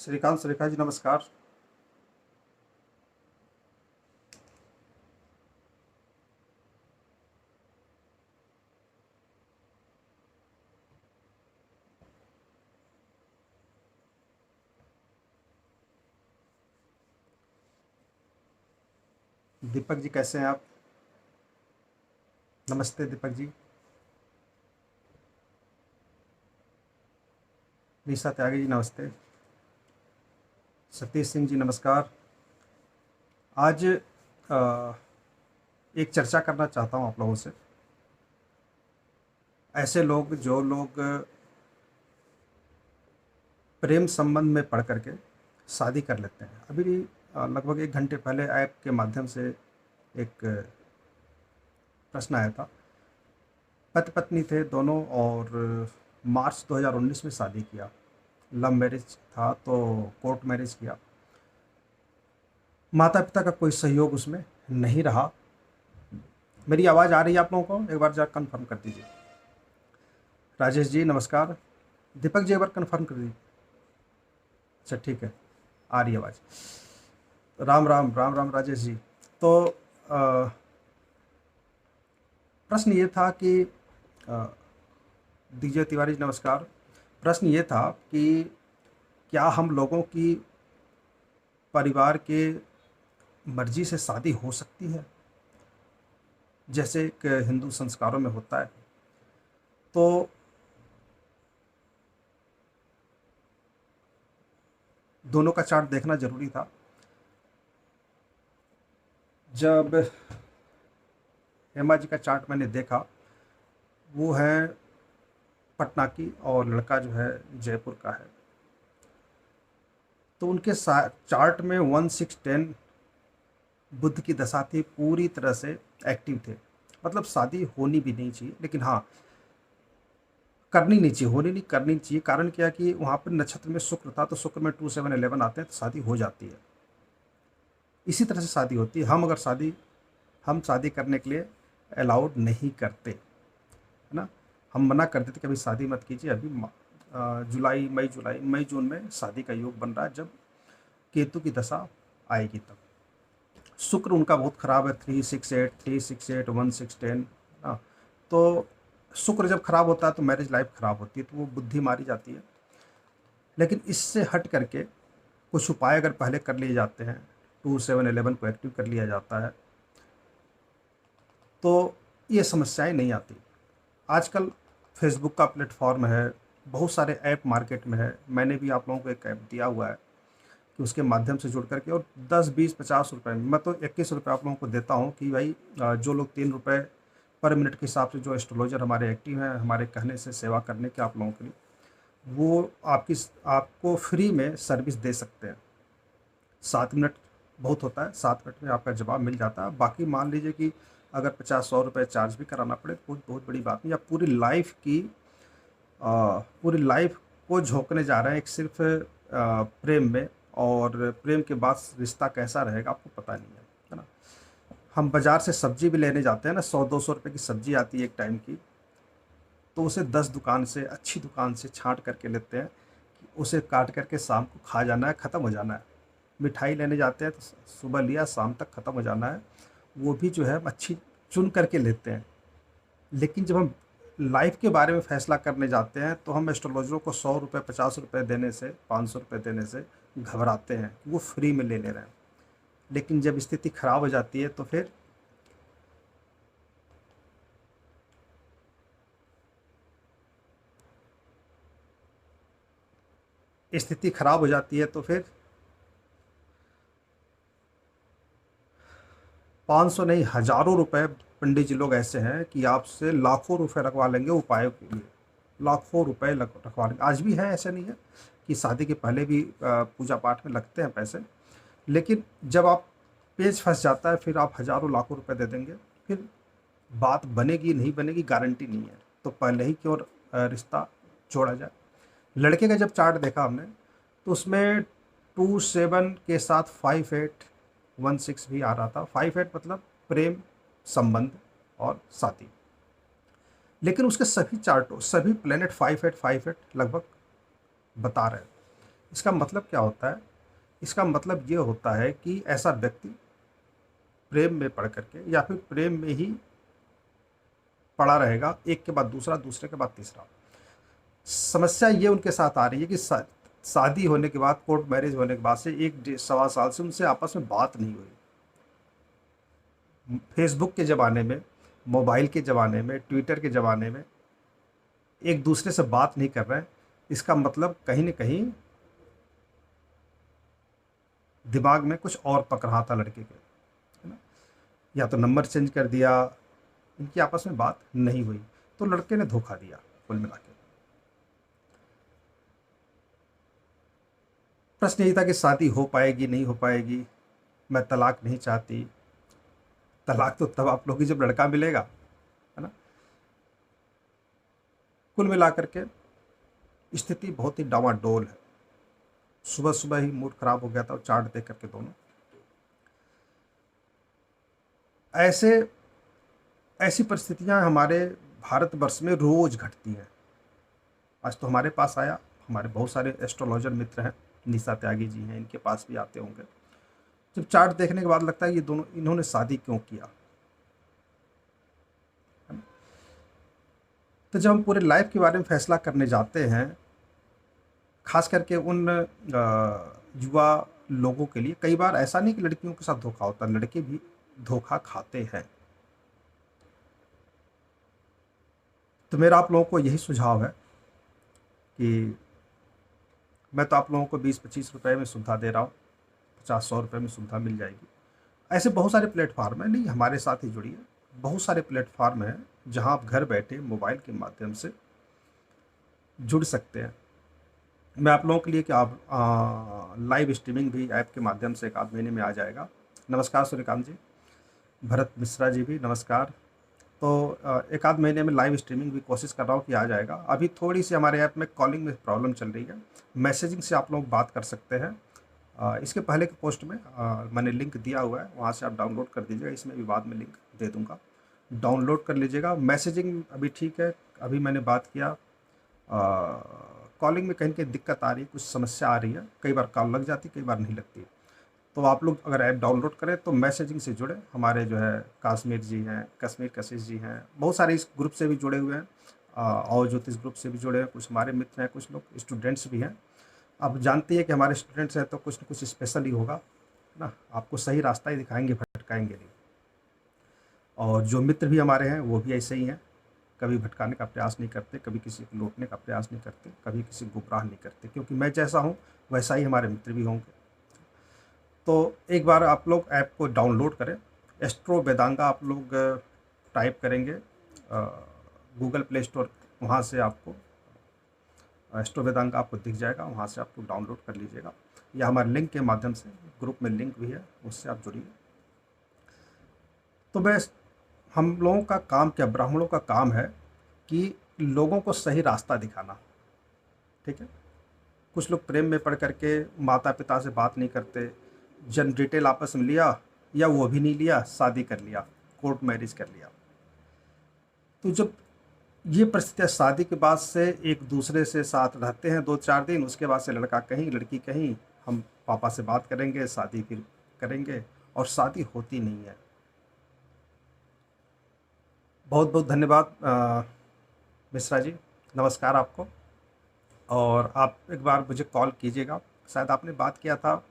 श्रीकांत श्रीखा जी नमस्कार। दीपक जी कैसे हैं आप? नमस्ते दीपक जी। निशा त्यागी जी नमस्ते। सतीश सिंह जी नमस्कार। आज एक चर्चा करना चाहता हूं आप लोगों से। ऐसे लोग जो लोग प्रेम संबंध में पढ़ करके शादी कर लेते हैं। अभी लगभग 1 घंटे पहले ऐप के माध्यम से एक प्रश्न आया था। पति पत्नी थे दोनों और मार्च 2019 में शादी किया। लव मैरिज था तो कोर्ट मैरिज किया। माता पिता का कोई सहयोग उसमें नहीं रहा। मेरी आवाज़ आ रही है आप लोगों को? एक बार जरा कंफर्म कर दीजिए। राजेश जी नमस्कार। दीपक जी एक बार कंफर्म कर दीजिए। अच्छा ठीक है, आ रही है आवाज़। राम राम राम राम राजेश जी। तो प्रश्न ये था कि दीजिए तिवारी जी नमस्कार। प्रश्न ये था कि क्या हम लोगों की परिवार के मर्जी से शादी हो सकती है, जैसे एक हिंदू संस्कारों में होता है? तो दोनों का चार्ट देखना जरूरी था। जब हेमा जी का चार्ट मैंने देखा, वो है पटना की और लड़का जो है जयपुर का है। तो उनके चार्ट में 1610 बुध की दशा थी, पूरी तरह से एक्टिव थे। मतलब शादी होनी भी नहीं चाहिए, लेकिन हाँ करनी नहीं चाहिए, होनी नहीं करनी चाहिए। कारण क्या कि वहाँ पर नक्षत्र में शुक्र था, तो शुक्र में 2711 आते हैं तो शादी हो जाती है। इसी तरह से शादी होती है। हम शादी करने के लिए अलाउड नहीं करते, है ना। हम मना कर देते कि अभी शादी मत कीजिए। अभी मई जून में शादी का योग बन रहा है, जब केतु की दशा आएगी तब। शुक्र उनका बहुत खराब है, 368 1610। हाँ, तो शुक्र जब खराब होता है तो मैरिज लाइफ खराब होती है, तो वो बुद्धि मारी जाती है। लेकिन इससे हट करके कुछ उपाय अगर पहले कर लिए जाते हैं, 2711 को एक्टिव कर लिया जाता है, तो ये समस्याएं नहीं आती। आजकल फेसबुक का प्लेटफॉर्म है, बहुत सारे ऐप मार्केट में है। मैंने भी आप लोगों को एक ऐप दिया हुआ है कि उसके माध्यम से जुड़ करके, और 10 20 50 रुपए में, मैं तो 21 रुपये आप लोगों को देता हूँ कि भाई जो लोग 3 रुपये पर मिनट के हिसाब से जो एस्ट्रोलॉजर हमारे एक्टिव हैं, हमारे कहने से सेवा करने के आप लोगों के लिए, वो आपको फ्री में सर्विस दे सकते हैं। 7 मिनट बहुत होता है, 7 मिनट में आपका जवाब मिल जाता है। बाकी मान लीजिए कि अगर 50 100 रुपये चार्ज भी कराना पड़े तो बहुत बड़ी बात नहीं। आप पूरी लाइफ को झोंकने जा रहे हैं एक सिर्फ प्रेम में, और प्रेम के बाद रिश्ता कैसा रहेगा आपको पता नहीं है ना। हम बाजार से सब्जी भी लेने जाते हैं ना, 100 200 रुपये की सब्जी आती है एक टाइम की, तो उसे 10 दुकान से, अच्छी दुकान से छांट करके लेते हैं कि उसे काट करके शाम को खा जाना है, ख़त्म हो जाना है। मिठाई लेने जाते हैं तो सुबह लिया, शाम तक ख़त्म हो जाना है। वो भी जो है अच्छी चुन करके लेते हैं। लेकिन जब हम लाइफ के बारे में फैसला करने जाते हैं तो हम एस्ट्रोलॉजरों को 100 रुपये 50 रुपये देने से, 500 रुपये देने से घबराते हैं, वो फ्री में ले ले रहे हैं। लेकिन जब स्थिति खराब हो जाती है तो फिर स्थिति खराब हो जाती है तो फिर 500 नहीं, हज़ारों रुपए पंडित जी लोग ऐसे हैं कि आपसे लाखों रुपए रखवा लेंगे उपायों के लिए। लाखों रुपए रखवा लेंगे। आज भी है, ऐसा नहीं है कि शादी के पहले भी पूजा पाठ में लगते हैं पैसे। लेकिन जब आप पेच फंस जाता है, फिर आप हज़ारों लाखों रुपए दे देंगे, फिर बात बनेगी नहीं बनेगी गारंटी नहीं है। तो पहले ही क्यों रिश्ता जोड़ा जाए। लड़के का जब चार्ट देखा हमने, तो उसमें 27 के साथ 5816 भी आ रहा था। 58 मतलब प्रेम संबंध और शादी। लेकिन उसके सभी चार्टों, सभी प्लेनेट 58 58 लगभग बता रहे हैं। इसका मतलब क्या होता है? इसका मतलब ये होता है कि ऐसा व्यक्ति प्रेम में पड़ करके या फिर प्रेम में ही पड़ा रहेगा, एक के बाद दूसरा, दूसरे के बाद तीसरा। समस्या ये उनके साथ आ रही है कि शादी होने के बाद, कोर्ट मैरिज होने के बाद से 1 सवा साल से उनसे आपस में बात नहीं हुई। फेसबुक के ज़माने में, मोबाइल के ज़माने में, ट्विटर के ज़माने में एक दूसरे से बात नहीं कर रहे हैं। इसका मतलब कहीं न कहीं दिमाग में कुछ और पक रहा था लड़के के, है ना? या तो नंबर चेंज कर दिया, इनकी आपस में बात नहीं हुई, तो लड़के ने धोखा दिया कुल मिला के। प्रश्न यही था कि शादी हो पाएगी, नहीं हो पाएगी, मैं तलाक नहीं चाहती। तलाक तो तब आप लोग की जब लड़का मिलेगा, है ना? कुल मिलाकर के स्थिति बहुत ही डामाडोल है। सुबह सुबह ही मूड खराब हो गया था चार्ट देख करके दोनों। ऐसे ऐसी परिस्थितियां हमारे भारतवर्ष में रोज घटती हैं। आज तो हमारे पास आया, हमारे बहुत सारे एस्ट्रोलॉजर मित्र हैं, निशा त्यागी जी हैं, इनके पास भी आते होंगे। जब चार्ट देखने के बाद लगता है ये दोनों, इन्होंने शादी क्यों किया। तो जब हम पूरे लाइफ के बारे में फैसला करने जाते हैं, खास करके उन युवा लोगों के लिए, कई बार ऐसा नहीं कि लड़कियों के साथ धोखा होता, लड़के भी धोखा खाते हैं। तो मेरा आप लोगों को यही सुझाव है कि मैं तो आप लोगों को 20-25 रुपए में सुविधा दे रहा हूँ, 50-100 रुपये में सुविधा मिल जाएगी। ऐसे बहुत सारे प्लेटफार्म हैं, नहीं हमारे साथ ही जुड़िए, बहुत सारे प्लेटफार्म हैं जहाँ आप घर बैठे मोबाइल के माध्यम से जुड़ सकते हैं। मैं आप लोगों के लिए कि आप लाइव स्ट्रीमिंग भी ऐप के माध्यम से 1 आध महीने में आ जाएगा। नमस्कार सूर्यकांत जी, भरत मिश्रा जी भी नमस्कार। तो 1 आध महीने में लाइव स्ट्रीमिंग भी कोशिश कर रहा हूँ कि आ जाएगा। अभी थोड़ी सी हमारे ऐप में कॉलिंग में प्रॉब्लम चल रही है, मैसेजिंग से आप लोग बात कर सकते हैं। इसके पहले के पोस्ट में मैंने लिंक दिया हुआ है, वहाँ से आप डाउनलोड कर दीजिएगा, इसमें भी बाद में लिंक दे दूँगा, डाउनलोड कर लीजिएगा। मैसेजिंग अभी ठीक है, अभी मैंने बात किया। कॉलिंग में कहीं कहीं दिक्कत आ रही है, कुछ समस्या आ रही है, कई बार कॉल लग जाती, कई बार नहीं लगती। तो आप लोग अगर ऐप डाउनलोड करें तो मैसेजिंग से जुड़े। हमारे जो है काश्मीर जी हैं, कश्मीर कशिश जी हैं, बहुत सारे इस ग्रुप से भी जुड़े हुए हैं, और ज्योतिष ग्रुप से भी जुड़े हैं, कुछ हमारे मित्र हैं, कुछ लोग स्टूडेंट्स भी हैं। आप जानती है कि हमारे स्टूडेंट्स हैं तो कुछ न कुछ स्पेशल ही होगा ना, आपको सही रास्ता ही दिखाएंगे, भटकाएंगे नहीं। और जो मित्र भी हमारे हैं वो भी ऐसे ही हैं, कभी भटकाने का प्रयास नहीं करते, कभी किसी को लूटने का प्रयास नहीं करते, कभी किसी को गुमराह नहीं करते, क्योंकि मैं जैसा हूँ वैसा ही हमारे मित्र भी होंगे। तो एक बार आप लोग ऐप को डाउनलोड करें, एस्ट्रो वेदांगा आप लोग टाइप करेंगे गूगल प्ले स्टोर, वहाँ से आपको एस्ट्रो वेदांगा आपको दिख जाएगा, वहाँ से आप लोग डाउनलोड कर लीजिएगा, या हमारे लिंक के माध्यम से, ग्रुप में लिंक भी है, उससे आप जुड़िए। तो मैं, हम लोगों का काम क्या, ब्राह्मणों का काम है कि लोगों को सही रास्ता दिखाना, ठीक है। कुछ लोग प्रेम में पड़ करके माता पिता से बात नहीं करते, जन डिटेल आपस में लिया, या वो भी नहीं लिया, शादी कर लिया, कोर्ट मैरिज कर लिया। तो जब ये परिस्थितियाँ शादी के बाद से एक दूसरे से साथ रहते हैं 2-4 दिन, उसके बाद से लड़का कहीं लड़की कहीं, हम पापा से बात करेंगे, शादी फिर करेंगे, और शादी होती नहीं है। बहुत बहुत धन्यवाद मिश्रा जी, नमस्कार आपको। और आप एक बार मुझे कॉल कीजिएगा, शायद आपने बात किया था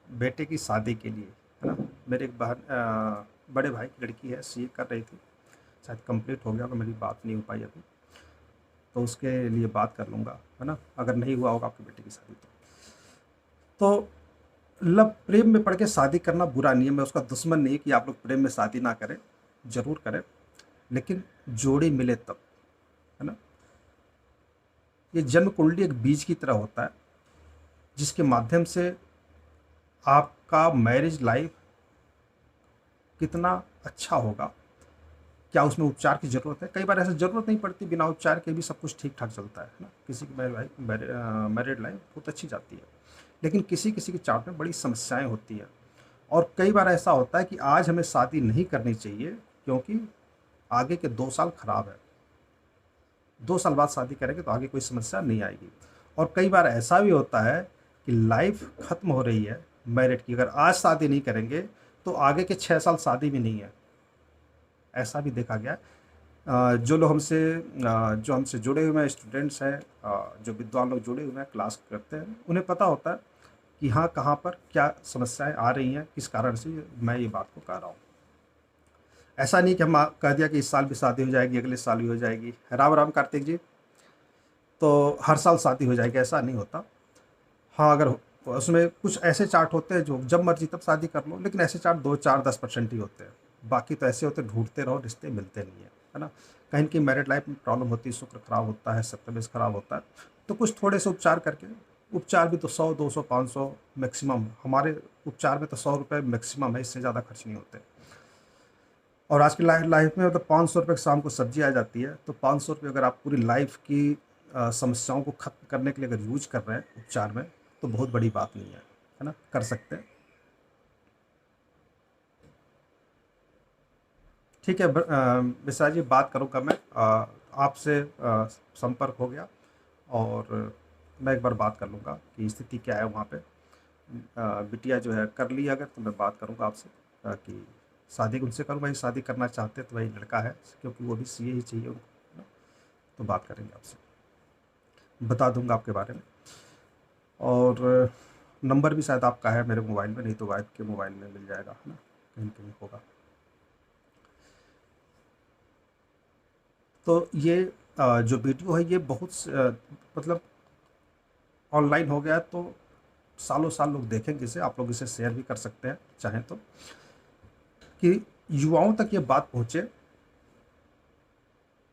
बेटे की शादी के लिए, है ना। मेरे एक बहन, बड़े भाई की लड़की है, सीए कर रही थी, शायद कंप्लीट हो गया, तो मेरी बात नहीं हो पाई अभी, तो उसके लिए बात कर लूँगा, है ना, अगर नहीं हुआ होगा आपके बेटे की शादी तो लव प्रेम में पड़ के शादी करना बुरा नहीं है, मैं उसका दुश्मन नहीं कि आप लोग प्रेम में शादी ना करें, ज़रूर करें, लेकिन जोड़ी मिले तब, है ना। ये जन्म कुंडली एक बीज की तरह होता है, जिसके माध्यम से आपका मैरिज लाइफ कितना अच्छा होगा, क्या उसमें उपचार की ज़रूरत है। कई बार ऐसा ज़रूरत नहीं पड़ती, बिना उपचार के भी सब कुछ ठीक ठाक चलता है ना। किसी की मैरिड लाइफ बहुत अच्छी जाती है, लेकिन किसी किसी के चार्ट में बड़ी समस्याएं होती हैं। और कई बार ऐसा होता है कि आज हमें शादी नहीं करनी चाहिए, क्योंकि आगे के 2 साल खराब है, 2 साल बाद शादी करेंगे तो आगे कोई समस्या नहीं आएगी। और कई बार ऐसा भी होता है कि लाइफ ख़त्म हो रही है मैरिड की। अगर आज शादी नहीं करेंगे तो आगे के 6 साल शादी भी नहीं है, ऐसा भी देखा गया है। जो हमसे जुड़े हुए हैं स्टूडेंट्स हैं, जो विद्वान लोग जुड़े हुए हैं क्लास करते हैं, उन्हें पता होता है कि हाँ कहाँ पर क्या समस्याएं आ रही हैं, किस कारण से मैं ये बात को कह रहा हूँ। ऐसा नहीं कि हम कह दिया कि इस साल भी शादी हो जाएगी, अगले साल भी हो जाएगी। राम राम कार्तिक जी। तो हर साल शादी हो जाएगी, ऐसा नहीं होता। हाँ, अगर उसमें कुछ ऐसे चार्ट होते हैं जो जब मर्जी तब शादी कर लो, लेकिन ऐसे चार्ट 2 4 10% ही होते हैं। बाकी तो ऐसे होते हैं ढूंढते रहो, रिश्ते मिलते नहीं है ना। कहीं की मैरिड लाइफ में प्रॉब्लम होती है, शुक्र खराब होता है, सप्तमेश खराब होता है, तो कुछ थोड़े से उपचार करके, उपचार भी तो 100 200 500 मैक्सिमम, हमारे उपचार में तो 100 रुपये मैक्सिमम है, इससे ज़्यादा खर्च नहीं होते। और आज की लाइफ में मतलब 500 रुपये शाम को सब्जी आ जाती है, तो 500 रुपये अगर आप पूरी लाइफ की समस्याओं को खत्म करने के लिए अगर यूज कर रहे हैं उपचार में, तो बहुत बड़ी बात नहीं है ना, कर सकते हैं। ठीक है विशाल जी, बात करूँगा मैं आपसे, संपर्क हो गया और मैं एक बार बात कर लूँगा कि स्थिति क्या है वहाँ पे। बिटिया जो है कर ली, अगर तो मैं बात करूँगा आपसे कि शादी उनसे करूँ, भाई शादी करना चाहते तो वही लड़का है, क्योंकि वो भी सीए ही चाहिए उनको, है ना। तो बात करेंगे आपसे, बता दूंगा आपके बारे में। और नंबर भी शायद आपका है मेरे मोबाइल में, नहीं तो वाइफ के मोबाइल में मिल जाएगा, है ना, कहीं कहीं होगा। तो ये जो वीडियो है ये बहुत मतलब ऑनलाइन हो गया है, तो सालों साल लोग देखेंगे इसे। आप लोग इसे शेयर भी कर सकते हैं चाहें तो, कि युवाओं तक ये बात पहुँचे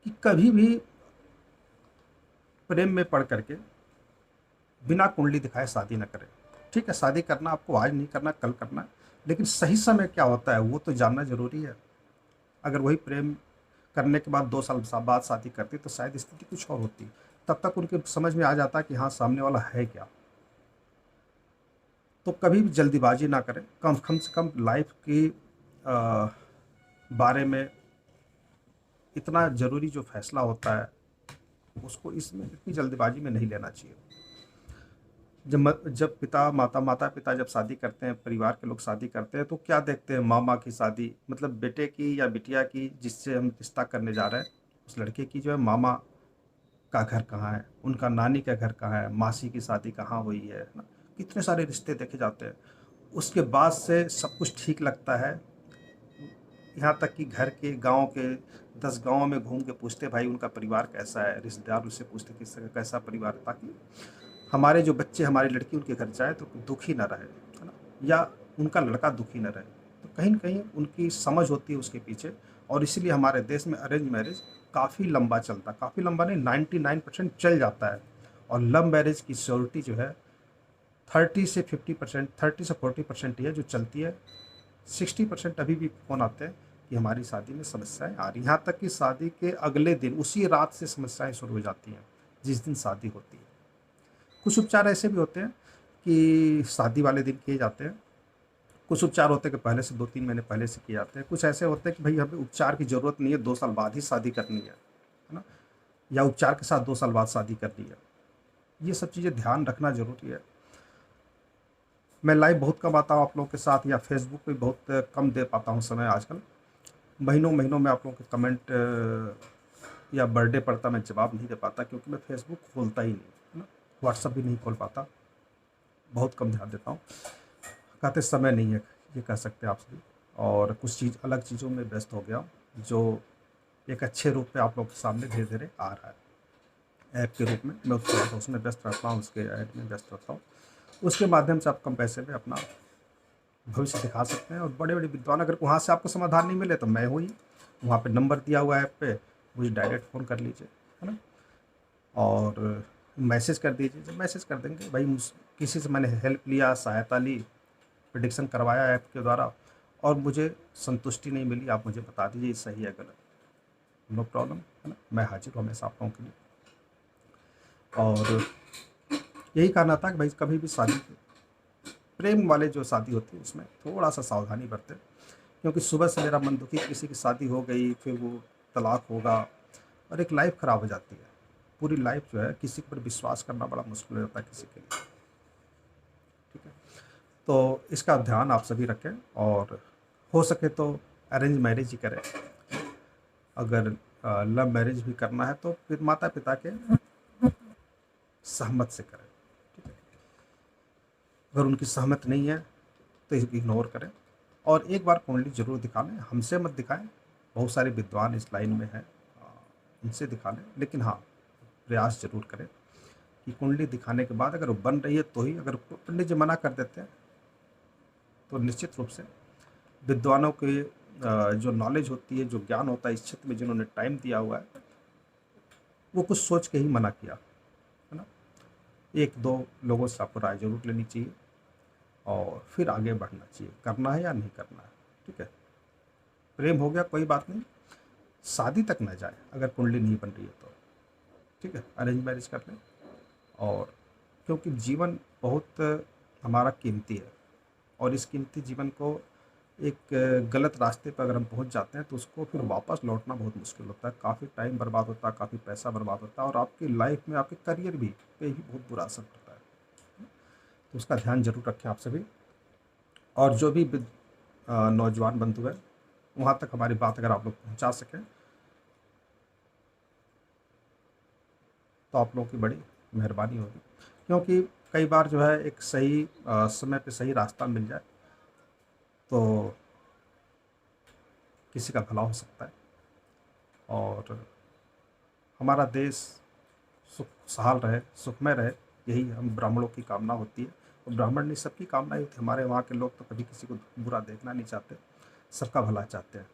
कि कभी भी प्रेम में पड़ करके बिना कुंडली दिखाए शादी न करें। ठीक है, शादी करना आपको आज नहीं करना, कल करना है, लेकिन सही समय क्या होता है वो तो जानना ज़रूरी है। अगर वही प्रेम करने के बाद 2 साल बाद शादी करती तो शायद स्थिति कुछ और होती। तब तक उनके समझ में आ जाता कि हाँ सामने वाला है क्या। तो कभी भी जल्दीबाजी ना करें, कम से कम लाइफ की आ, बारे में इतना ज़रूरी जो फैसला होता है उसको इसमें इतनी जल्दबाजी में नहीं लेना चाहिए। जब माता पिता जब शादी करते हैं, परिवार के लोग शादी करते हैं, तो क्या देखते हैं, मामा की शादी, मतलब बेटे की या बिटिया की जिससे हम रिश्ता करने जा रहे हैं उस लड़के की जो है मामा का घर कहाँ है, उनका नानी का घर कहाँ है, मासी की शादी कहाँ हुई है ना। कितने सारे रिश्ते देखे जाते हैं। उसके बाद से सब कुछ ठीक लगता है, यहाँ तक कि घर के गांव के 10 गांव में घूम के पूछते भाई उनका परिवार कैसा है, रिश्तेदार उससे पूछते किस कैसा परिवार है, ताकि हमारे जो बच्चे, हमारी लड़की उनके घर जाए तो दुखी ना रहे, है ना, या उनका लड़का दुखी ना रहे। तो कहीं न कहीं उनकी समझ होती है उसके पीछे। और इसीलिए हमारे देश में अरेंज मैरिज काफ़ी लंबा चलता है, काफ़ी लंबा नहीं, 99% चल जाता है। और लव मैरिज की श्योरिटी जो है 30 से 50%, 30 से 40% ही है जो चलती है। 60% अभी भी फ़ोन आते हैं कि हमारी शादी में समस्याएं आ रही, यहाँ तक कि शादी के अगले दिन उसी रात से समस्याएं शुरू हो जाती हैं जिस दिन शादी होती है। कुछ उपचार ऐसे भी होते हैं कि शादी वाले दिन किए जाते हैं, कुछ उपचार होते हैं कि पहले से 2 3 महीने पहले से किए जाते हैं, कुछ ऐसे होते हैं कि भाई हमें उपचार की ज़रूरत नहीं है, 2 साल बाद ही शादी करनी है ना, या उपचार के साथ 2 साल बाद शादी करनी है। ये सब चीज़ें ध्यान रखना ज़रूरी है। मैं लाइव बहुत कम आता हूँ आप लोगों के साथ, या फेसबुक पे बहुत कम दे पाता हूँ समय आजकल। महीनों महीनों में आप लोगों के कमेंट या बर्थडे पड़ता मैं जवाब नहीं दे पाता, क्योंकि मैं फेसबुक खोलता ही नहीं, है ना, व्हाट्सअप भी नहीं खोल पाता, बहुत कम ध्यान देता हूँ। कहते समय नहीं है, ये कह सकते हैं आप सभी। और कुछ चीज़ अलग चीज़ों में व्यस्त हो गया, जो एक अच्छे रूप में आप लोग के सामने धीरे धीरे आ रहा है। ऐप के रूप में मैं उसमें व्यस्त रहता हूँ, उसके ऐड में व्यस्त रहता हूँ। उसके माध्यम से आप कम पैसे में अपना भविष्य दिखा सकते हैं। और बड़े बड़े विद्वान, अगर वहाँ से आपको समाधान नहीं मिले तो मैं हूँ ही, वहाँ पे नंबर दिया हुआ है ऐप पे, मुझे डायरेक्ट फ़ोन कर लीजिए, है ना, और मैसेज कर दीजिए। जब मैसेज कर देंगे भाई, किसी से मैंने हेल्प लिया, सहायता ली, प्रिडिक्शन करवाया ऐप के द्वारा और मुझे संतुष्टि नहीं मिली, आप मुझे बता दीजिए सही है गलत, नो प्रॉब्लम, है ना, मैं हाजिर हूँ हमेशा आप लोगों के लिए। और यही कहना था कि भाई कभी भी शादी, प्रेम वाले जो शादी होती है उसमें थोड़ा सा सावधानी बरतें, क्योंकि सुबह से मेरा मन दुखी, किसी की शादी हो गई फिर वो तलाक होगा और एक लाइफ ख़राब हो जाती है। पूरी लाइफ जो है किसी पर विश्वास करना बड़ा मुश्किल हो जाता है किसी के लिए। तो इसका ध्यान आप सभी रखें, और हो सके तो अरेंज मैरिज ही करें। अगर लव मैरिज भी करना है तो फिर माता पिता के सहमत से करें, ठीक है। अगर उनकी सहमत नहीं है तो इग्नोर करें, और एक बार कुंडली जरूर दिखा लें, हमसे मत दिखाएं। बहुत सारे विद्वान इस लाइन में हैं, उनसे दिखा लें, लेकिन हाँ, प्रयास जरूर करें कि कुंडली दिखाने के बाद अगर वो बन रही है तो ही। अगर पंडित जी मना कर देते हैं तो निश्चित रूप से विद्वानों के जो नॉलेज होती है, जो ज्ञान होता है इस क्षेत्र में, जिन्होंने टाइम दिया हुआ है, वो कुछ सोच के ही मना किया, है ना। एक दो लोगों से आपको राय जरूर लेनी चाहिए, और फिर आगे बढ़ना चाहिए, करना है या नहीं करना है, ठीक है। प्रेम हो गया कोई बात नहीं, शादी तक ना जाए अगर कुंडली नहीं बन रही है तो, ठीक है, अरेंज मैरिज कर लें। और क्योंकि जीवन बहुत हमारा कीमती है, और इस कीमती जीवन को एक गलत रास्ते पर अगर हम पहुंच जाते हैं तो उसको फिर वापस लौटना बहुत मुश्किल होता है। काफ़ी टाइम बर्बाद होता है, काफ़ी पैसा बर्बाद होता है, और आपकी लाइफ में आपके करियर भी पे भी बहुत बुरा असर पड़ता है। तो उसका ध्यान जरूर रखें आप सभी। और जो भी नौजवान बंधु है, वहाँ तक हमारी बात अगर आप लोग पहुँचा सकें तो आप लोगों की बड़ी मेहरबानी होगी। क्योंकि कई बार जो है एक सही समय पे सही रास्ता मिल जाए तो किसी का भला हो सकता है, और हमारा देश सुख सहाल रहे, सुखमय रहे, यही हम ब्राह्मणों की कामना होती है। और ब्राह्मण नहीं, सबकी कामना ही होती है। हमारे वहाँ के लोग तो कभी किसी को बुरा देखना नहीं चाहते, सबका भला चाहते हैं।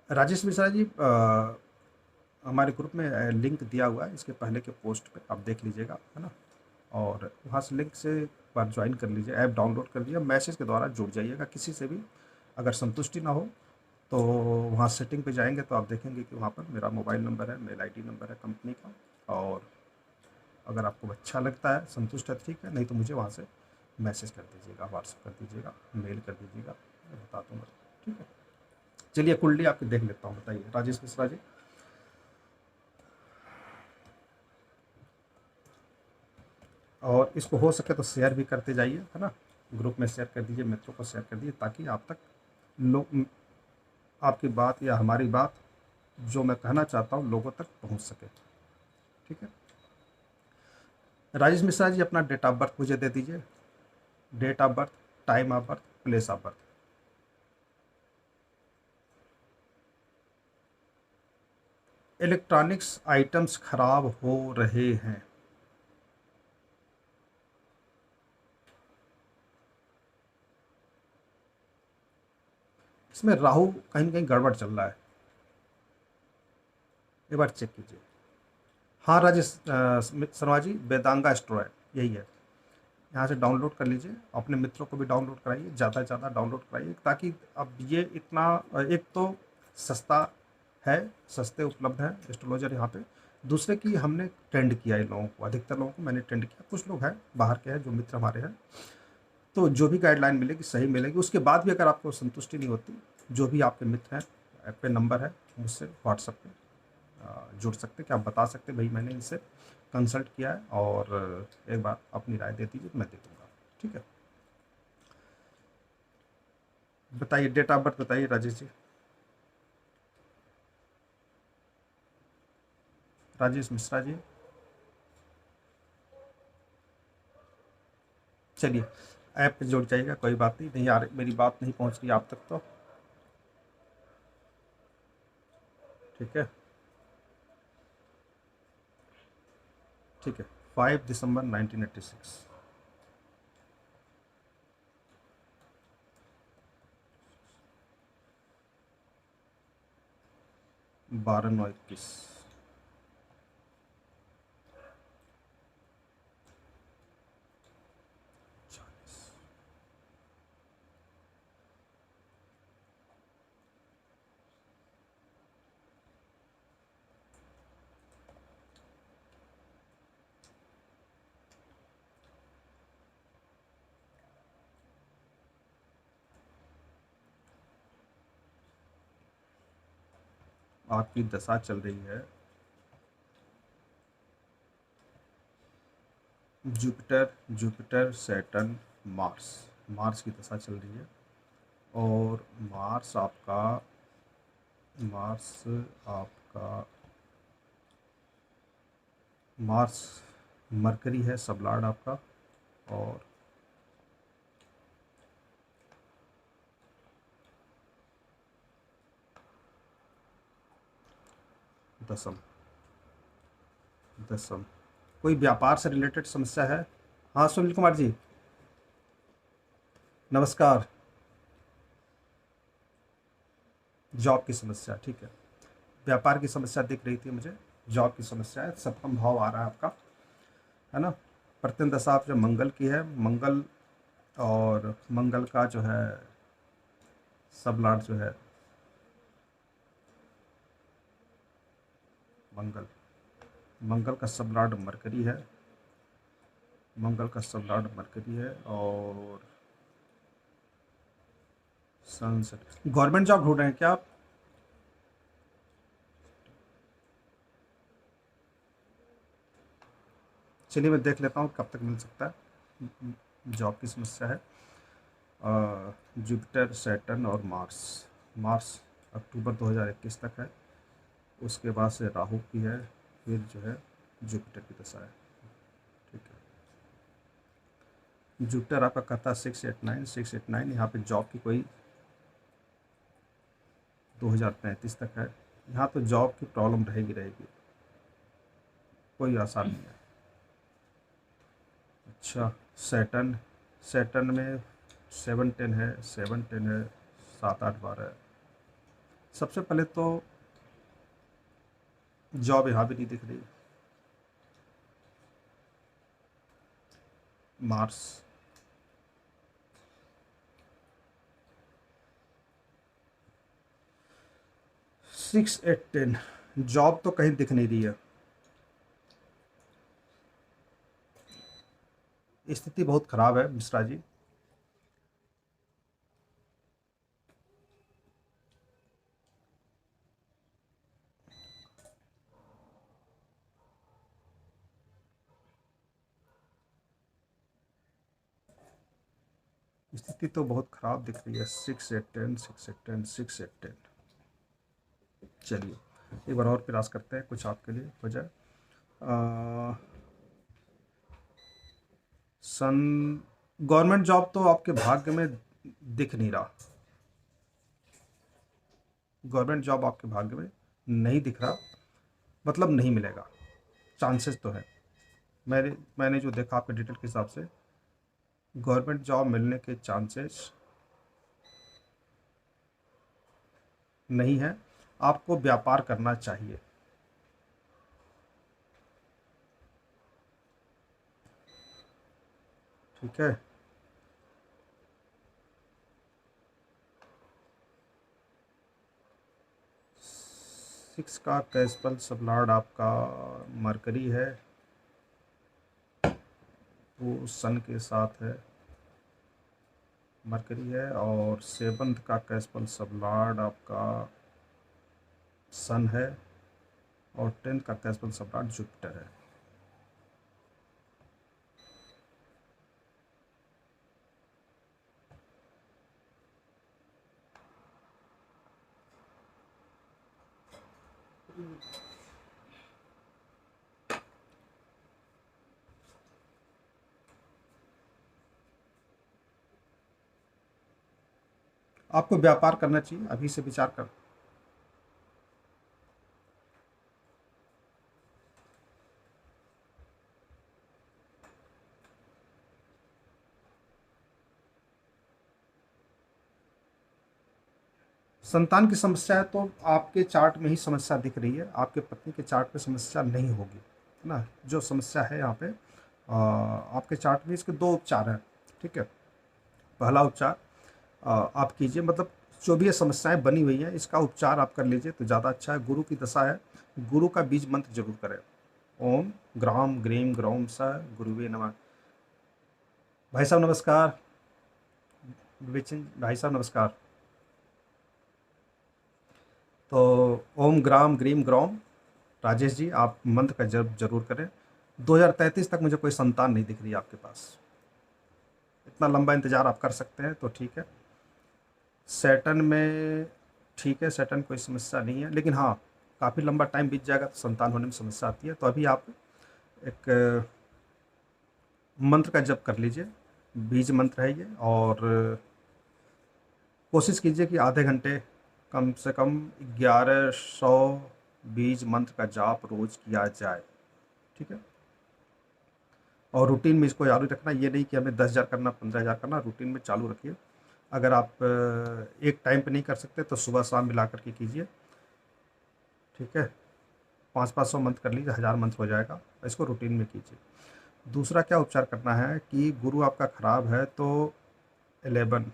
राजेश मिश्रा जी, हमारे ग्रुप में लिंक दिया हुआ है, इसके पहले के पोस्ट पे आप देख लीजिएगा, है ना। और वहाँ से लिंक से एक बार ज्वाइन कर लीजिए, ऐप डाउनलोड कर लीजिए, मैसेज के द्वारा जुड़ जाइएगा किसी से भी। अगर संतुष्टि ना हो तो वहाँ सेटिंग पे जाएंगे तो आप देखेंगे कि वहाँ पर मेरा मोबाइल नंबर है, मेल आईडी नंबर है कंपनी का। और अगर आपको अच्छा लगता है, संतुष्ट है, ठीक है, नहीं तो मुझे वहाँ से मैसेज कर दीजिएगा, व्हाट्सएप कर दीजिएगा, मेल कर दीजिएगा, मैं बता दूँगा, ठीक है। चलिए कुंडली आपकी देख लेता हूँ, बताइए राजेश मिश्रा जी। और इसको हो सके तो शेयर भी करते जाइए, है ना। ग्रुप में शेयर कर दीजिए, मित्रों को शेयर कर दीजिए, ताकि आप तक लोग, आपकी बात या हमारी बात, जो मैं कहना चाहता हूँ, लोगों तक पहुँच सके, ठीक है। राजेश मिश्रा जी, अपना डेट ऑफ बर्थ मुझे दे दीजिए। Date of birth, time of birth, place of birth. Electronics items खराब हो रहे हैं। इसमें राहु कहीं न कहीं गड़बड़ चल रहा है, एक बार चेक कीजिए। हाँ राजेश शर्मा जी, वेदांगा स्टोर है, यही है। यहाँ से डाउनलोड कर लीजिए, अपने मित्रों को भी डाउनलोड कराइए, ज़्यादा से ज़्यादा डाउनलोड कराइए, ताकि अब ये इतना एक तो सस्ता है, सस्ते उपलब्ध हैं एस्ट्रोलॉजर यहाँ पे। दूसरे की हमने ट्रेंड किया इन लोगों को, अधिकतर लोगों को मैंने ट्रेंड किया। कुछ लोग हैं बाहर के हैं जो मित्र हमारे हैं, तो जो भी गाइडलाइन मिलेगी सही मिलेगी। उसके बाद भी अगर आपको संतुष्टि नहीं होती, जो भी आपके मित्र हैं, ऐप पे नंबर है, मुझसे व्हाट्सएप पे जुड़ सकते, कि आप बता सकते भाई मैंने इनसे कंसल्ट किया है, और एक बार अपनी राय दे दीजिए तो मैं दे दूँगा, ठीक है। बताइए डेट ऑफ बर्थ बताइए राजेश जी। राजेश मिश्रा जी, चलिए ऐप पे जुड़ जाइएगा, कोई बात नहीं। नहीं यार, मेरी बात नहीं पहुंच रही आप तक तो, ठीक है, ठीक है। 5 दिसंबर 1986, 12/9/21। आपकी दशा चल रही है Jupiter, Jupiter, Saturn, Mars. Mars की दशा चल रही है और मार्स मरकरी है सबलाड आपका, और दसम, दसम। कोई व्यापार से रिलेटेड समस्या है? हाँ सुनील कुमार जी, नमस्कार। जॉब की समस्या, ठीक है। व्यापार की समस्या दिख रही थी मुझे, जॉब की समस्या है, सप्तम भाव आ रहा है आपका, है ना। प्रत्येक दशा आप जो मंगल की है, मंगल, और मंगल का जो है सब लॉर्ड जो है मंगल, मंगल का सब लॉर्ड मरकरी है, मंगल का सब लॉर्ड मरकरी है, और सनसेट। गवर्नमेंट जॉब ढूंढ रहे हैं क्या आप? चलिए मैं देख लेता हूँ कब तक मिल सकता है। जॉब की समस्या है। जुपिटर, सैटर्न और मार्स। मार्स अक्टूबर 2021 तक है, उसके बाद से राहु की है, फिर जो है जुपिटर की दशा है, ठीक है। जुपिटर आपका कहता है 689, 689, यहाँ पे जॉब की कोई 2035 तक है। यहाँ तो जॉब की प्रॉब्लम रहेगी रहेगी, कोई आसान नहीं है। अच्छा, सैटर्न, सैटर्न में 710 है, 710 है, 7 8 12 है। सबसे पहले तो जॉब यहाँ भी नहीं दिख रही। मार्स, 6 8 10, जॉब तो कहीं दिख नहीं रही है। स्थिति बहुत खराब है मिश्रा जी। स्थिति तो बहुत खराब दिख रही है। 6 8 10, 6 8 10, 6 8 10। चलिए एक बार और प्रयास करते हैं, कुछ आपके लिए हो जाए। सन गवर्नमेंट जॉब तो आपके भाग्य में दिख नहीं रहा। गवर्नमेंट जॉब आपके भाग्य में नहीं दिख रहा, मतलब नहीं मिलेगा। चांसेस तो है, मैंने जो देखा आपके डिटेल के हिसाब से, गवर्नमेंट जॉब मिलने के चांसेस नहीं है। आपको व्यापार करना चाहिए। ठीक है। 6 का कैस्पल सबलॉर्ड आपका मरकरी है, वो सन के साथ है, मरकरी है। और 7 का कैस्पल सबलॉर्ड आपका सन है, और 10 का कैस्पल सबलॉर्ड जुपिटर है। आपको व्यापार करना चाहिए, अभी से विचार कर। संतान की समस्या है तो आपके चार्ट में ही समस्या दिख रही है, आपके पत्नी के चार्ट में समस्या नहीं होगी, है ना। जो समस्या है यहाँ पे आपके चार्ट में, इसके दो उपचार हैं, ठीक है। पहला उपचार आप कीजिए, मतलब जो भी ये समस्याएं बनी हुई हैं इसका उपचार आप कर लीजिए तो ज़्यादा अच्छा है। गुरु की दशा है, गुरु का बीज मंत्र जरूर करें। ओम ग्राम ग्रीम ग्रौम स गुरुवे नमः। भाई साहब नमस्कार, विपिन भाई साहब नमस्कार। तो ओम ग्राम ग्रीम ग्रौम, राजेश जी आप मंत्र का जरूर करें। 2033 तक मुझे कोई संतान नहीं दिख रही है आपके पास। इतना लंबा इंतज़ार आप कर सकते हैं तो ठीक है। सैटर्न में ठीक है, सैटर्न कोई समस्या नहीं है, लेकिन हाँ, काफ़ी लंबा टाइम बीत जाएगा तो संतान होने में समस्या आती है। तो अभी आप एक मंत्र का जप कर लीजिए, बीज मंत्र है ये, और कोशिश कीजिए कि आधे घंटे कम से कम 1100 बीज मंत्र का जाप रोज़ किया जाए, ठीक है। और रूटीन में इसको चालू रखना, ये नहीं कि हमें 10,000 करना, 15,000 करना, रूटीन में चालू रखिए। अगर आप एक टाइम पे नहीं कर सकते तो सुबह शाम मिला करके कीजिए, ठीक है। 500-500 मंत्र कर लीजिए, 1000 मंत्र हो जाएगा। इसको रूटीन में कीजिए। दूसरा क्या उपचार करना है कि गुरु आपका ख़राब है तो 11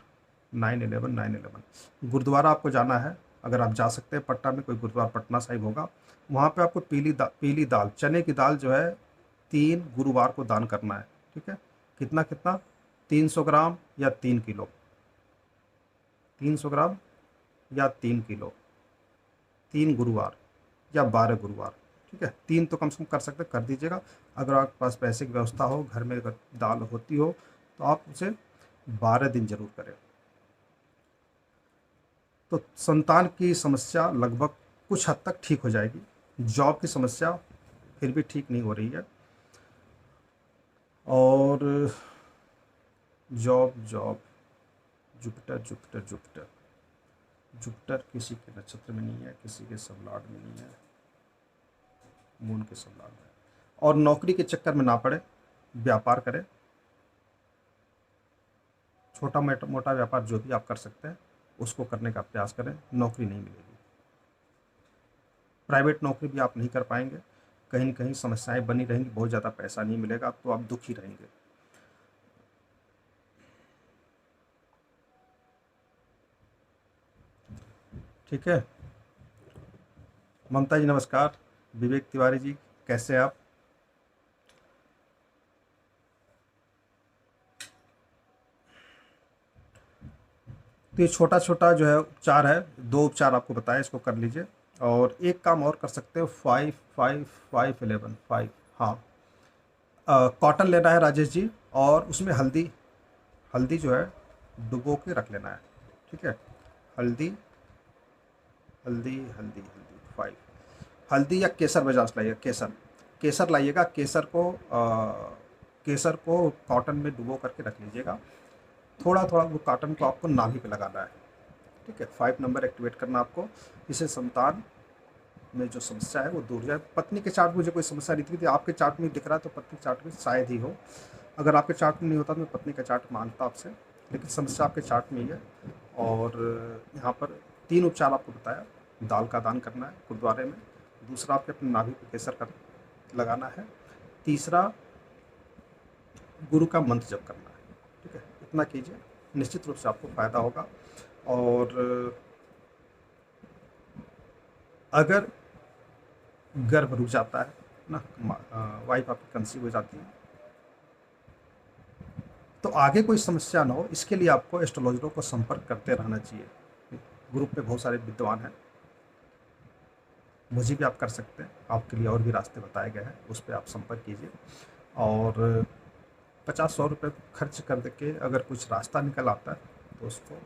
9/11 9/11 गुरुद्वारा आपको जाना है। अगर आप जा सकते हैं, पटना में कोई गुरुद्वारा पटना साहिब होगा, वहाँ पे आपको पीली दाल, चने की दाल जो है 3 गुरुवार को दान करना है, ठीक है। कितना कितना? 300 ग्राम या 3 किलो, 300 ग्राम या 3 किलो, 3 गुरुवार या 12 गुरुवार, ठीक है। 3 तो कम से कम कर सकते, कर दीजिएगा। अगर आपके पास पैसे की व्यवस्था हो, घर में अगर दाल होती हो, तो आप उसे 12 दिन जरूर करें। तो संतान की समस्या लगभग कुछ हद तक ठीक हो जाएगी। जॉब की समस्या फिर भी ठीक नहीं हो रही है। और job job Jupiter Jupiter Jupiter Jupiter किसी के नक्षत्र में नहीं है, किसी के सबलाड में नहीं है, मून के सबलाड में। और नौकरी के चक्कर में ना पड़े, व्यापार करें, छोटा मोटा व्यापार जो भी आप कर सकते हैं उसको करने का प्रयास करें। नौकरी नहीं मिलेगी, प्राइवेट नौकरी भी आप नहीं कर पाएंगे, कहीं न कहीं समस्याएं बनी रहेंगी, बहुत ज़्यादा पैसा नहीं मिलेगा, तो आप दुखी रहेंगे। ठीक है। ममता जी नमस्कार। विवेक तिवारी जी कैसे हैं आप? तो ये छोटा छोटा जो है उपचार है, 2 उपचार आपको बताए, इसको कर लीजिए। और एक काम और कर सकते हो, 5 5 5 11 5, हाँ, कॉटन लेना है राजेश जी, और उसमें हल्दी, हल्दी जो है डुबो के रख लेना है, ठीक है। हल्दी हल्दी हल्दी हल्दी 5, हल्दी या केसर बजाज लाइएगा, केसर, केसर लाइएगा। केसर को कॉटन में डुबो करके रख लीजिएगा। थोड़ा थोड़ा वो कॉटन को आपको नाभि पे लगाना है, ठीक है। 5 नंबर एक्टिवेट करना आपको, इससे संतान में जो समस्या है वो दूर जाए। पत्नी के चार्ट में मुझे कोई समस्या नहीं थी, आपके चार्ट में दिख रहा है तो पत्नी चार्ट में शायद ही हो। अगर आपके चार्ट में नहीं होता तो मैं पत्नी का चार्ट मांगता आपसे, लेकिन समस्या आपके चार्ट में ही है। और यहाँ पर 3 उपचार आपको बताया। दाल का दान करना है गुरुद्वारे में, दूसरा आपके अपने नाभि पे केसर का लगाना है, तीसरा गुरु का मंत्र जप करना है, ठीक है। इतना कीजिए, निश्चित रूप से आपको फ़ायदा होगा। और अगर गर्भ रुक जाता है ना, वाइफ आपकी कंसीव हो जाती है, तो आगे कोई समस्या ना हो, इसके लिए आपको एस्ट्रोलॉजरों को संपर्क करते रहना चाहिए। ग्रुप में बहुत सारे विद्वान हैं, मुझे भी आप कर सकते हैं, आपके लिए और भी रास्ते बताए गए हैं, उस पर आप संपर्क कीजिए। और 50-100 रुपये खर्च कर दे के अगर कुछ रास्ता निकल आता है तो उसको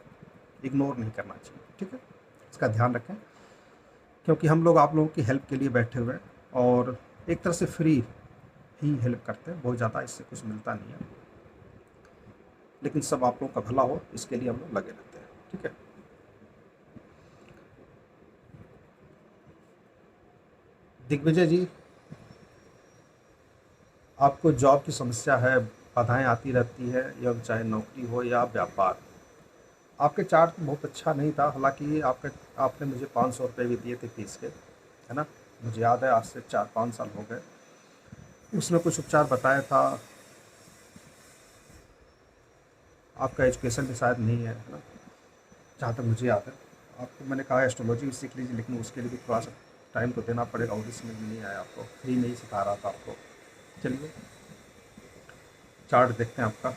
इग्नोर नहीं करना चाहिए, ठीक है। इसका ध्यान रखें, क्योंकि हम लोग आप लोगों की हेल्प के लिए बैठे हुए हैं, और एक तरह से फ्री ही हेल्प करते हैं, बहुत ज़्यादा इससे कुछ मिलता नहीं है, लेकिन सब आप लोगों का भला हो इसके लिए हम लोग लगे रहते हैं, ठीक है। दिग्विजय जी, आपको जॉब की समस्या है, बाधाएं आती रहती है, या चाहे नौकरी हो या व्यापार। आपके चार्ट बहुत अच्छा नहीं था, हालांकि आपने मुझे 500 रुपये भी दिए थे फीस के, है ना, मुझे याद है, आज से 4-5 साल हो गए। उसमें कुछ उपचार बताया था। आपका एजुकेशन भी शायद नहीं है ना, जहाँ तक मुझे याद है। आपको मैंने कहा एस्ट्रोलॉजी भी सीख लीजिए, लेकिन उसके लिए भी थोड़ा सा टाइम तो देना पड़ेगा, और इसमें भी नहीं आया, आपको फ्री नहीं सिखा रहा था आपको। चलिए चार्ट देखते हैं आपका।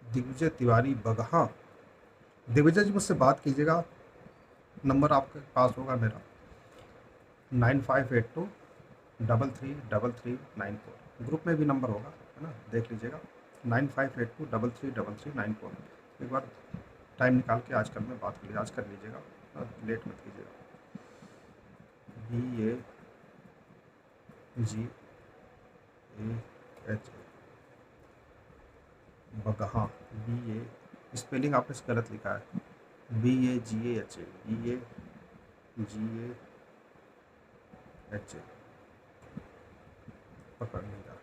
दिग्विजय तिवारी बगहा। दिग्विजय जी मुझसे बात कीजिएगा, नंबर आपके पास होगा मेरा 9582 333394। ग्रुप में भी नंबर होगा, है ना, देख लीजिएगा। 9582 333394। एक बार टाइम निकाल के आज कल में बात कीजिए, आज कर लीजिएगा, लेट मत कीजिएगा। BAGAH बगहा, BA स्पेलिंग आपने गलत लिखा है, BAGAH, BAGAH पकड़ नहीं रहा।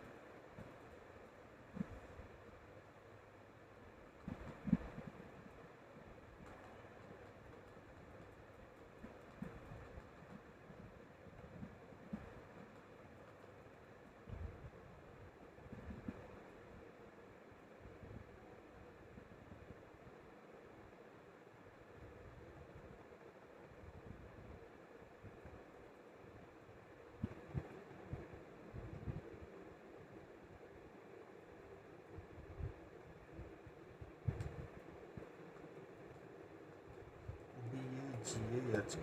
BAGAH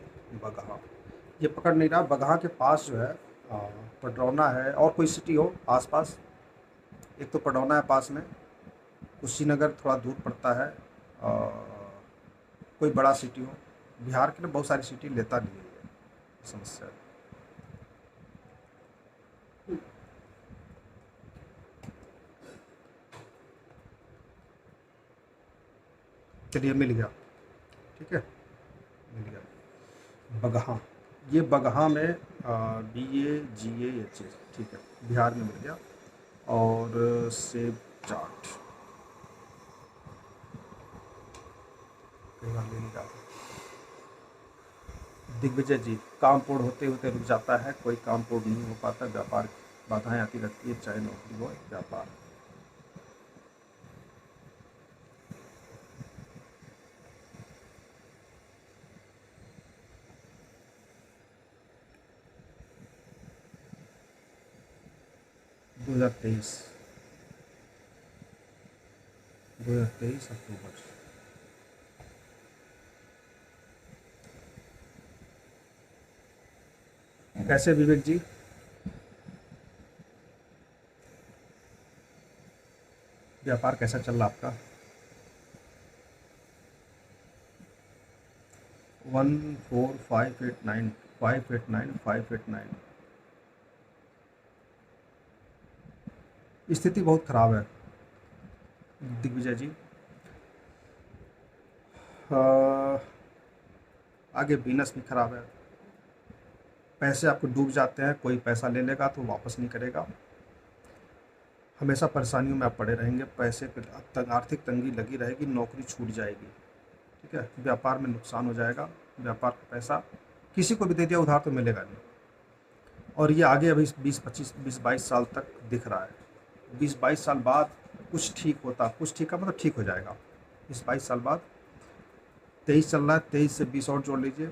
बगहा, ये पकड़ नहीं रहा। बगहा के पास जो है पडरौना है, और कोई सिटी हो आसपास। एक तो पडरौना है पास में, कुशीनगर थोड़ा दूर पड़ता है, कोई बड़ा सिटी हो। बिहार के ना बहुत सारी सिटी लेता नहीं है, ये समस्या है। चलिए मिल गया, ठीक है, मिल गया बगहा। ये बगहा में BAGAH, ठीक है, बिहार में मिल गया। और सेब चाट कई बार ले नहीं जाता। दिग्विजय जी, काम पूर्ण होते होते रुक जाता है, कोई काम पूर्ण नहीं हो पाता, व्यापार बाधाएं आती रहती है, चाहे नौकरी हो व्यापार। दो हजार तेईस अक्टूबर। कैसे विवेक जी? व्यापार कैसा चल रहा आपका? 14589 589 589। स्थिति बहुत खराब है दिग्विजय जी। आगे बिजनेस भी खराब है, पैसे आपको डूब जाते हैं, कोई पैसा ले लेगा तो वापस नहीं करेगा, हमेशा परेशानियों में आप पड़े रहेंगे, पैसे पर आर्थिक तंगी लगी रहेगी, नौकरी छूट जाएगी, ठीक है, व्यापार में नुकसान हो जाएगा, व्यापार का पैसा किसी को भी दे दिया उधार तो मिलेगा नहीं। और ये आगे अभी 20-22 साल तक दिख रहा है। 20-22 साल बाद कुछ ठीक होता, कुछ ठीक का मतलब ठीक हो जाएगा 20-22 साल बाद। 23 चल रहा है, 23 से 20 और जोड़ लीजिए,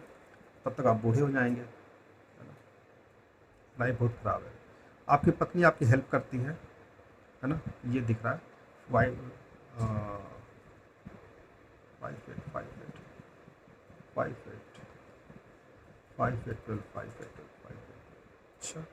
तब तक आप बूढ़े हो जाएंगे। लाइफ बहुत ख़राब है। आपकी पत्नी आपकी हेल्प करती है ना, ये दिख रहा है। वाइफ 5 8 अच्छा,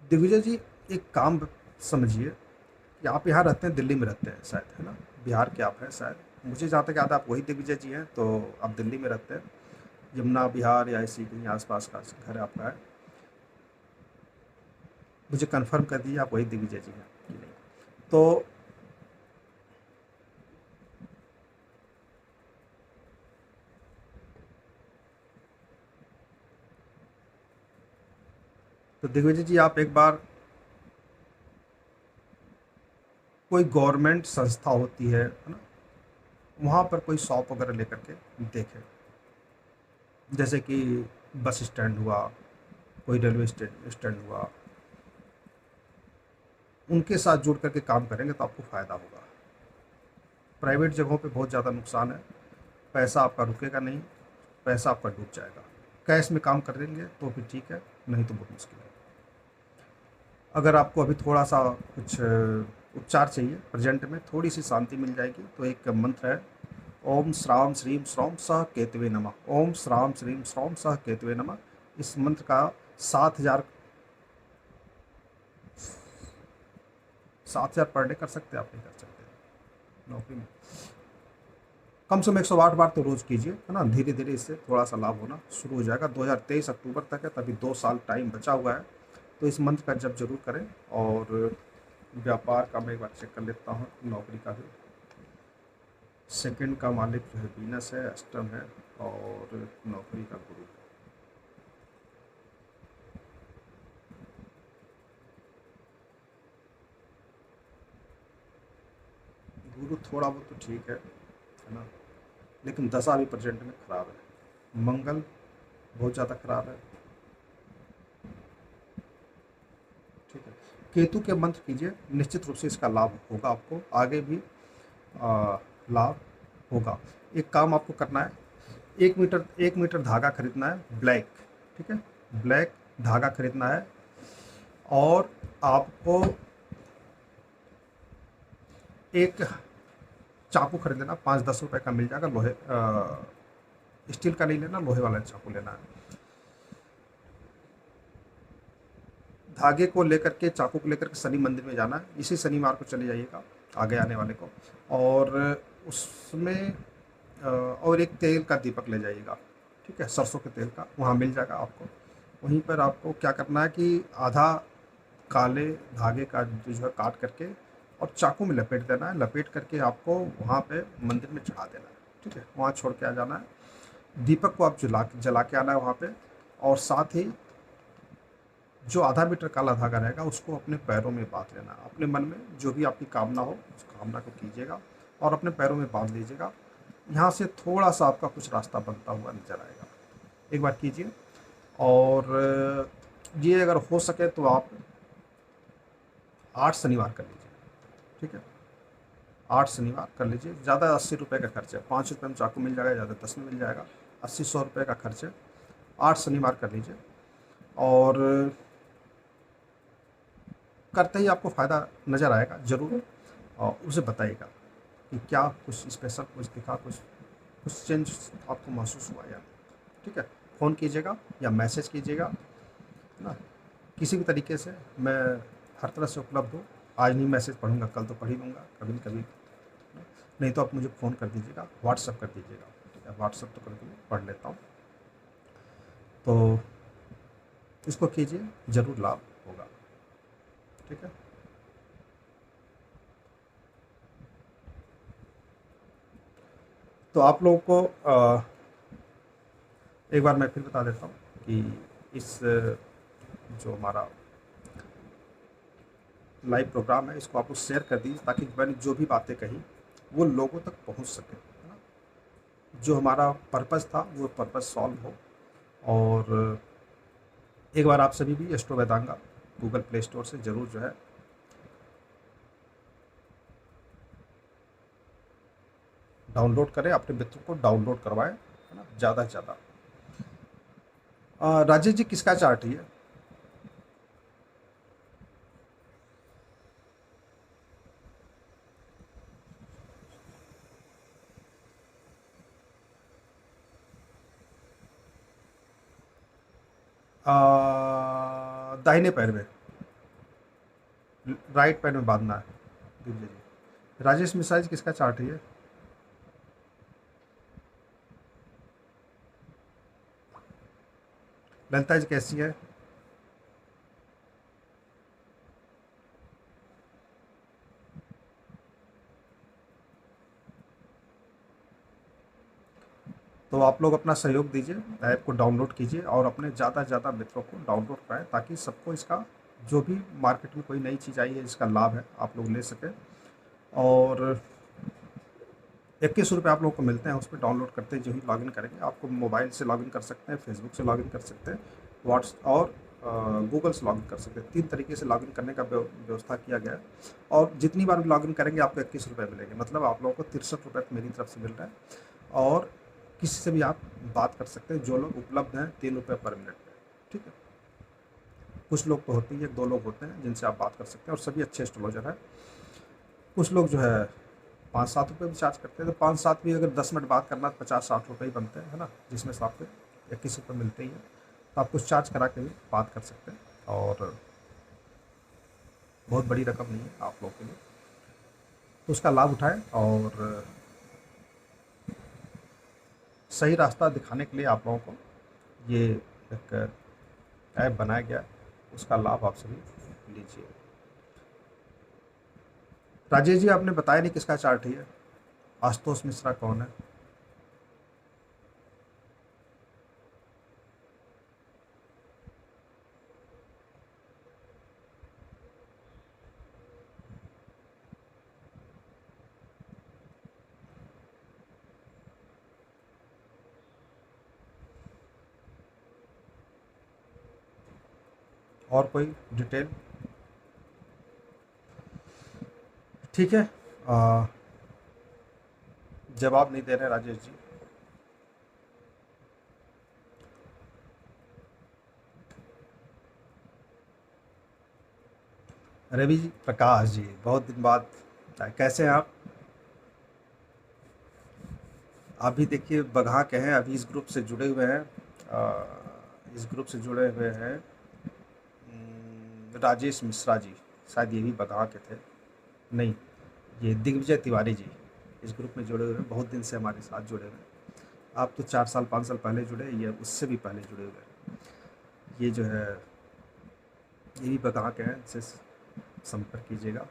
दिग्विजय जी एक काम समझिए कि आप यहाँ रहते हैं, दिल्ली में रहते हैं शायद, है ना, बिहार के आप हैं शायद, मुझे जहाँ तक याद है आप वही दिग्विजय जी हैं, तो आप दिल्ली में रहते हैं, यमुना बिहार या ऐसी कहीं आसपास का घर आपका है। मुझे कंफर्म कर दीजिए आप वही दिग्विजय जी हैं कि नहीं। तो दिग्विजय जी आप एक बार कोई गवर्नमेंट संस्था होती है ना, वहाँ पर कोई शॉप वगैरह लेकर के देखें, जैसे कि बस स्टैंड हुआ, कोई रेलवे स्टैंड हुआ, उनके साथ जुड़ करके काम करेंगे तो आपको फ़ायदा होगा। प्राइवेट जगहों पे बहुत ज़्यादा नुकसान है, पैसा आपका रुकेगा नहीं, पैसा आपका डूब जाएगा। कैश में काम कर देंगे तो फिर ठीक है, नहीं तो बहुत मुश्किल है। अगर आपको अभी थोड़ा सा कुछ उपचार चाहिए, प्रेजेंट में थोड़ी सी शांति मिल जाएगी, तो एक मंत्र है, ओम श्राम श्रीम श्रौम सह केतवे नमः। ओम श्राम श्रीम श्रौम सह केतवे नमः। इस मंत्र का 7,000 पर डे कर सकते हैं आप? नहीं कर सकते नौकरी में। कम से कम 108 बार तो रोज़ कीजिए, है ना। धीरे धीरे इससे थोड़ा सा लाभ होना शुरू हो जाएगा। 2023 अक्टूबर तक है, तभी 2 साल टाइम बचा हुआ है, तो इस मंत्र का जब जरूर करें। और व्यापार का मैं एक बार चेक कर लेता हूँ, नौकरी का भी। सेकंड का मालिक जो है वीनस है, अष्टम है, और नौकरी का गुरु है। गुरु थोड़ा बहुत तो ठीक है ना, लेकिन दशा भी प्रेजेंट में खराब है। मंगल बहुत ज़्यादा खराब है, ठीक है। केतु के मंत्र कीजिए, निश्चित रूप से इसका लाभ होगा आपको, आगे भी लाभ होगा। एक काम आपको करना है, 1 मीटर धागा खरीदना है, ब्लैक, ठीक है, ब्लैक धागा खरीदना है। और आपको एक चाकू खरीद लेना, 5-10 रुपए का मिल जाएगा, लोहे स्टील का नहीं लेना, लोहे वाला चाकू लेना है। धागे को लेकर के, चाकू को लेकर के शनि मंदिर में जाना है, इसी शनिवार को चले जाइएगा, आगे आने वाले को। और उसमें और एक तेल का दीपक ले जाइएगा, ठीक है, सरसों के तेल का, वहाँ मिल जाएगा आपको। वहीं पर आपको क्या करना है कि आधा काले धागे का जो है काट करके और चाकू में लपेट देना है। लपेट करके आपको वहाँ पे मंदिर में चढ़ा देना है, ठीक है, वहाँ छोड़ के आ जाना है। दीपक को आप जला के आना है वहाँ पे। और साथ ही जो आधा मीटर काला धागा रहेगा उसको अपने पैरों में बांध लेना। अपने मन में जो भी आपकी कामना हो उस कामना को कीजिएगा और अपने पैरों में बांध लीजिएगा। यहाँ से थोड़ा सा आपका कुछ रास्ता बनता हुआ नजर आएगा। एक बार कीजिए। और ये अगर हो सके तो आप 8 शनिवार कर लीजिए, ठीक है, 8 शनिवार कर लीजिए। ज़्यादा 80 रुपये का खर्च है, 5 रुपये में चाकू मिल जाएगा, ज़्यादा 10 में मिल जाएगा। 80-100 रुपये का खर्च है, 8 शनिवार कर लीजिए। और करते ही आपको फ़ायदा नज़र आएगा ज़रूर। और उसे बताइएगा कि क्या कुछ स्पेशल कुछ दिखा, कुछ चेंज आपको महसूस हुआ या नहीं, ठीक है। फ़ोन कीजिएगा या मैसेज कीजिएगा, है ना। किसी भी तरीके से मैं हर तरह से उपलब्ध हूँ। आज नहीं मैसेज पढ़ूंगा, कल तो पढ़ ही लूँगा, कभी न कभी। नहीं तो आप मुझे फ़ोन कर दीजिएगा, व्हाट्सअप कर दीजिएगा, ठीक है, व्हाट्सअप तो कभी पढ़ लेता हूँ। तो इसको कीजिए, ज़रूर लाभ होगा, ठीक है। तो आप लोगों को एक बार मैं फिर बता देता हूँ कि इस जो हमारा लाइव प्रोग्राम है इसको आप लोग शेयर कर दीजिए, ताकि मैंने जो भी बातें कही वो लोगों तक पहुँच सके, है ना। जो हमारा पर्पज़ था वो पर्पज़ सॉल्व हो। और एक बार आप सभी भी एस्ट्रो वेदांगा गूगल प्ले स्टोर से ज़रूर जो है डाउनलोड करें, अपने मित्रों को डाउनलोड करवाएं, है ना, ज़्यादा से ज़्यादा। राजेश जी किसका चार्ट है ये? दाहिने पैर में, राइट पैर में बांधना है। दिव्य जी, राजेश मिश्रा जी किसका चार्ट है ये? ललिता जी कैसी है? तो आप लोग अपना सहयोग दीजिए, ऐप को डाउनलोड कीजिए और अपने ज़्यादा से ज़्यादा मित्रों को डाउनलोड कराएं, ताकि सबको इसका जो भी मार्केट में कोई नई चीज़ आई है इसका लाभ है आप लोग ले सकें। और 21 रुपये आप लोगों को मिलते हैं, उस पर डाउनलोड करते ही जो ही लॉगिन करेंगे। आपको मोबाइल से लॉगिन कर सकते हैं, फेसबुक से लॉगिन कर सकते हैं, और गूगल से लॉगिन कर सकते हैं। 3 तरीके से लॉगिन करने का व्यवस्था किया गया है। और जितनी बार लॉगिन करेंगे आपको 21 रुपये मिलेंगे, मतलब आप लोगों को 63 रुपये मेरी तरफ से मिल रहा है। और किसी से भी आप बात कर सकते हैं, जो लोग उपलब्ध हैं 3 रुपये पर मिनट पे, ठीक है। कुछ लोग तो होते ही 1-2 लोग होते हैं जिनसे आप बात कर सकते हैं और सभी अच्छे एस्ट्रोलॉजर हैं। कुछ लोग जो है 5-7 रुपये भी चार्ज करते हैं, तो 5-7 भी अगर 10 मिनट बात करना तो 50-60 रुपये ही बनते हैं, है ना, जिसमें से आपको 21 रुपये मिलते ही हैं। तो आप कुछ चार्ज करा के भी बात कर सकते हैं और बहुत बड़ी रकम नहीं है आप लोगों के लिए, तो उसका लाभ उठाएं। और सही रास्ता दिखाने के लिए आप लोगों को ये एक ऐप बनाया गया है, उसका लाभ आप सभी लीजिए। राजेश जी, आपने बताया नहीं किसका चार्ट है ये? आशुतोष मिश्रा कौन है? और कोई डिटेल? ठीक है, जवाब नहीं दे रहे राजेश जी। रवि जी, प्रकाश जी, बहुत दिन बाद, कैसे हैं आप? अभी देखिए बगहा के हैं, अभी इस ग्रुप से जुड़े हुए हैं, इस ग्रुप से जुड़े हुए हैं राजेश मिश्रा जी, शायद ये भी बगहा के थे। नहीं, ये दिग्विजय तिवारी जी इस ग्रुप में जुड़े हुए हैं, बहुत दिन से हमारे साथ जुड़े हुए हैं। आप तो 4 साल 5 साल पहले जुड़े, ये उससे भी पहले जुड़े हुए हैं। ये जो है ये भी बगहा के हैं, इनसे संपर्क कीजिएगा,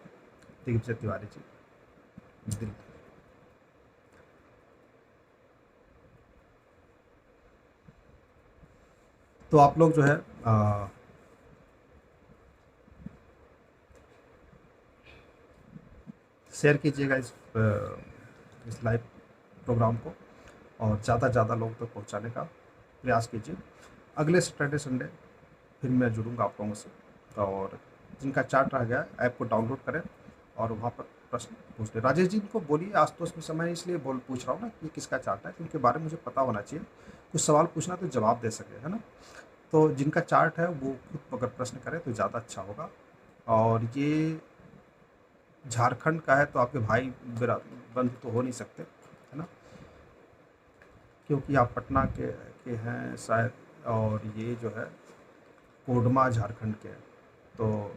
दिग्विजय तिवारी जी, दिल। तो आप लोग जो है शेयर कीजिएगा इस लाइव प्रोग्राम को और ज़्यादा से ज़्यादा लोगों तक पहुंचाने का प्रयास कीजिए। अगले सैटरडे संडे फिर मैं जुड़ूंगा आप लोगों से, और जिनका चार्ट रह गया ऐप को डाउनलोड करें और वहाँ पर प्रश्न पूछ लें। राजेश जी को बोलिए, आशुतोष में समय इसलिए पूछ रहा हूँ ना कि किसका चार्ट है, उनके बारे में मुझे पता होना चाहिए, कुछ सवाल पूछना तो जवाब दे सके, है ना। तो जिनका चार्ट है वो खुद अगर प्रश्न करें तो ज़्यादा अच्छा होगा। और ये झारखंड का है तो आपके भाई बंधु तो हो नहीं सकते, है ना, क्योंकि आप पटना के हैं शायद, और ये जो है कोडमा झारखंड के हैं। तो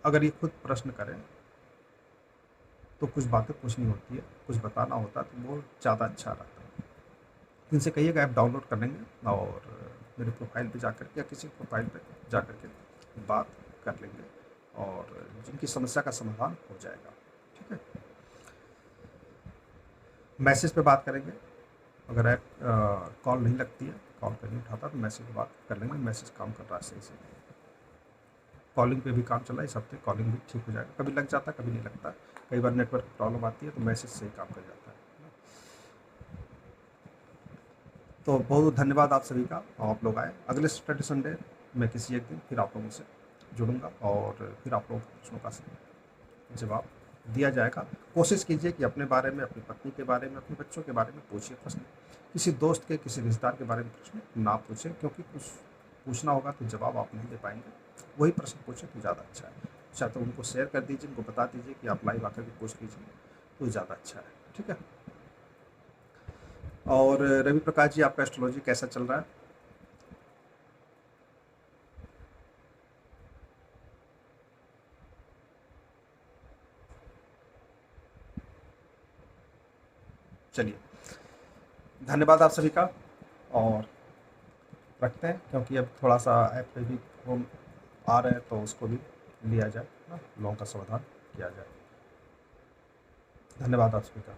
अगर ये खुद प्रश्न करें तो कुछ बातें पूछनी होती है, कुछ बताना होता है, तो वो ज़्यादा अच्छा रहता है। इनसे कहिएगा ऐप डाउनलोड कर लेंगे और मेरे प्रोफाइल पे जाकर के या किसी प्रोफाइल पे जाकर के बात कर लेंगे और जिनकी समस्या का समाधान हो जाएगा, ठीक है। मैसेज पे बात करेंगे, अगर ऐप कॉल नहीं लगती है, कॉल पर नहीं उठाता तो मैसेज पे बात कर लेंगे, मैसेज काम कर रहा है सही से। कॉलिंग पे भी काम चला है इस हफ्ते, कॉलिंग भी ठीक हो जाएगा, कभी लग जाता है कभी नहीं लगता, कई बार नेटवर्क प्रॉब्लम आती है तो मैसेज से ही काम कर जाता है। तो बहुत बहुत धन्यवाद आप सभी का, आप लोग आए। अगले सैटरडे संडे मैं किसी एक दिन फिर आप लोगों से जुड़ूंगा और फिर आप लोगों के प्रश्नों का जवाब दिया जाएगा। कोशिश कीजिए कि अपने बारे में, अपनी पत्नी के बारे में, अपने बच्चों के बारे में पूछिए प्रश्न, किसी दोस्त के, किसी रिश्तेदार के बारे में प्रश्न ना पूछें, क्योंकि कुछ पूछना होगा तो जवाब आप नहीं दे पाएंगे। वही प्रश्न पूछें तो ज़्यादा अच्छा है। अच्छा, तो उनको शेयर कर दीजिए, उनको बता दीजिए कि आप लाइव आकर के पूछ लीजिए तो ज़्यादा अच्छा है, ठीक है। और रवि प्रकाश जी, आपका एस्ट्रोलॉजी कैसा चल रहा है? चलिए, धन्यवाद आप सभी का, और रखते हैं, क्योंकि अब थोड़ा सा ऐप पे भी हम आ रहे हैं तो उसको भी लिया जाए ना, लोगों का समाधान किया जाए। धन्यवाद आप सभी का।